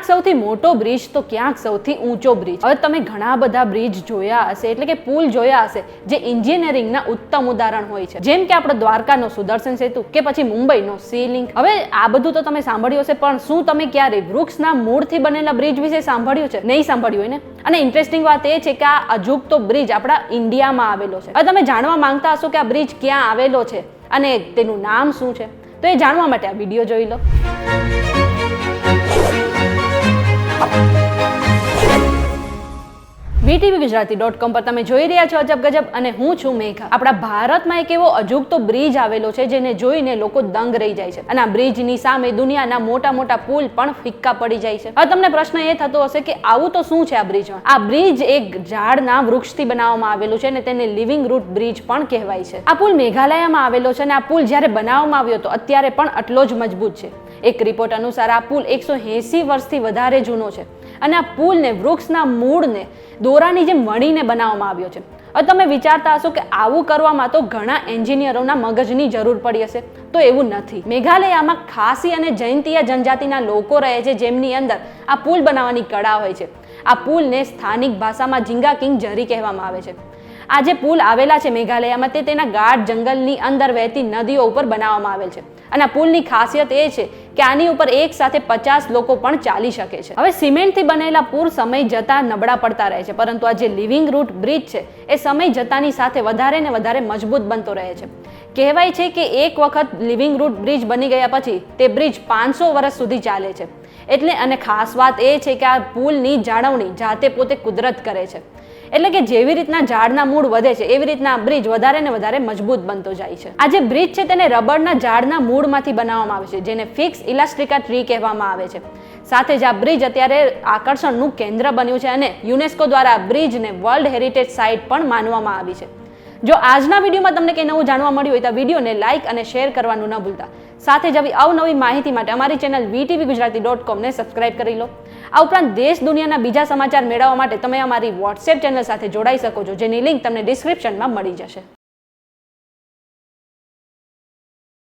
સૌથી મોટો બ્રિજ તો ક્યાંક સૌથી ઊંચો બ્રિજ. હવે તમે ઘણા બધા બ્રિજ જોયા હશે, એટલે કે પુલ જોયા હશે જે એન્જિનિયરિંગના ઉત્તમ ઉદાહરણ હોય છે, જેમ કે આપણો દ્વારકાનો સુદર્શન સેતુ કે પછી મુંબઈનો સી લિંક. હવે આ બધું તો તમે સાંભળ્યું હશે, પણ શું તમે ક્યારે વૃક્ષના મૂળથી બનેલા બ્રિજ વિશે સાંભળ્યું છે? નહીં સાંભળ્યું હોય ને. અને ઇન્ટરેસ્ટિંગ વાત એ છે કે આ અજુગતો બ્રિજ આપણા ઇન્ડિયામાં આવેલો છે. હવે તમે જાણવા માંગતા હશો કે આ બ્રિજ ક્યાં આવેલો છે અને તેનું નામ શું છે, તો એ જાણવા માટે આ વિડીયો જોઈ લો. VTVGujarati.com પર તમે જોઈ રહ્યા છો અજબ ગજબ, અને હું છું મેઘા. આપણા ભારતમાં એક એવો અજુગતો બ્રિજ આવેલો છે જેને જોઈને લોકો દંગ રહી જાય છે, અને આ બ્રિજની સામે દુનિયાના મોટા મોટા પુલ પણ ફિક્કા પડી જાય છે. હવે તમને પ્રશ્ન એ થતો હશે કે આવું તો શું છે આ બ્રિજમાં? આ બ્રિજ એક ઝાડના વૃક્ષથી બનાવવામાં આવેલું છે, અને તેને લિવિંગ રૂટ બ્રિજ પણ કહેવાય છે. આ પુલ મેઘાલયમાં આવેલો છે, અને આ પુલ જ્યારે બનાવવામાં આવ્યો હતો અત્યારે પણ એટલો જ મજબૂત છે. એક રિપોર્ટ અનુસાર આ પુલ 180 વર્ષથી વધારે જૂનો છે, અને આ પુલને વૃક્ષના મૂળને દોરાની જેમ વણીને બનાવવામાં આવ્યો છે. હવે તમે વિચારતા હશો કે આવું કરવામાં તો ઘણા એન્જિનિયરોના મગજની જરૂર પડી હશે, તો એવું નથી. મેઘાલયમાં ખાસી અને જૈનતીય જનજાતિના લોકો રહે છે, જેમની અંદર આ પુલ બનાવવાની કળા હોય છે. આ પુલને સ્થાનિક ભાષામાં ઝીંગા કિંગ ઝરી કહેવામાં આવે છે. આ જે પુલ આવેલા છે મેઘાલયમાં, તે તેના ગાઢ જંગલની અંદર વહેતી નદીઓ ઉપર બનાવવામાં આવેલ છે, અને આ પુલની ખાસિયત એ છે કે આની ઉપર એક સાથે 50 લોકો પણ ચાલી શકે છે. હવે સિમેન્ટથી બનેલા પુલ સમય જતા નબળા પડતા રહે છે, પરંતુ આ જે લિવિંગ રૂટ બ્રિજ છે એ સમય જતાની સાથે વધારે ને વધારે મજબૂત બનતો રહે છે. કહેવાય છે કે એક વખત લિવિંગ રૂટ બ્રિજ બની ગયા પછી તે બ્રિજ 500 વર્ષ સુધી ચાલે છે. એટલે અને ખાસ વાત એ છે કે આ પુલની જાળવણી જાતે પોતે કુદરત કરે છે. એટલે કે જેવી રીતના ઝાડના મૂળ વધે છે એવી રીતના બ્રિજ વધારે ને વધારે મજબૂત બનતો જાય છે. આ જે બ્રિજ છે તેને રબરના ઝાડના મૂળમાંથી બનાવવામાં આવે છે, જેને ફિક્સ ઇલાસ્ટ્રિકા ટ્રી કહેવામાં આવે છે. સાથે જ આ બ્રિજ અત્યારે આકર્ષણનું કેન્દ્ર બન્યું છે, અને યુનેસ્કો દ્વારા આ બ્રિજને વર્લ્ડ હેરિટેજ સાઇટ પણ માનવામાં આવી છે. જો આજના વિડીયોમાં તમને કંઈ નવું જાણવા મળ્યું હોય તો વિડીયોને લાઇક અને શેર કરવાનું ન ભૂલતા. સાથે જ આવી અવનવી માહિતી માટે અમારી ચેનલ VTVGujarati.com ને સબસ્ક્રાઇબ કરી લો. આ ઉપરાંત દેશ દુનિયાના બીજા સમાચાર મેળવવા માટે તમે અમારી વોટ્સએપ ચેનલ સાથે જોડાઈ શકો છો, જેની લિંક તમને ડિસ્ક્રિપ્શનમાં મળી જશે.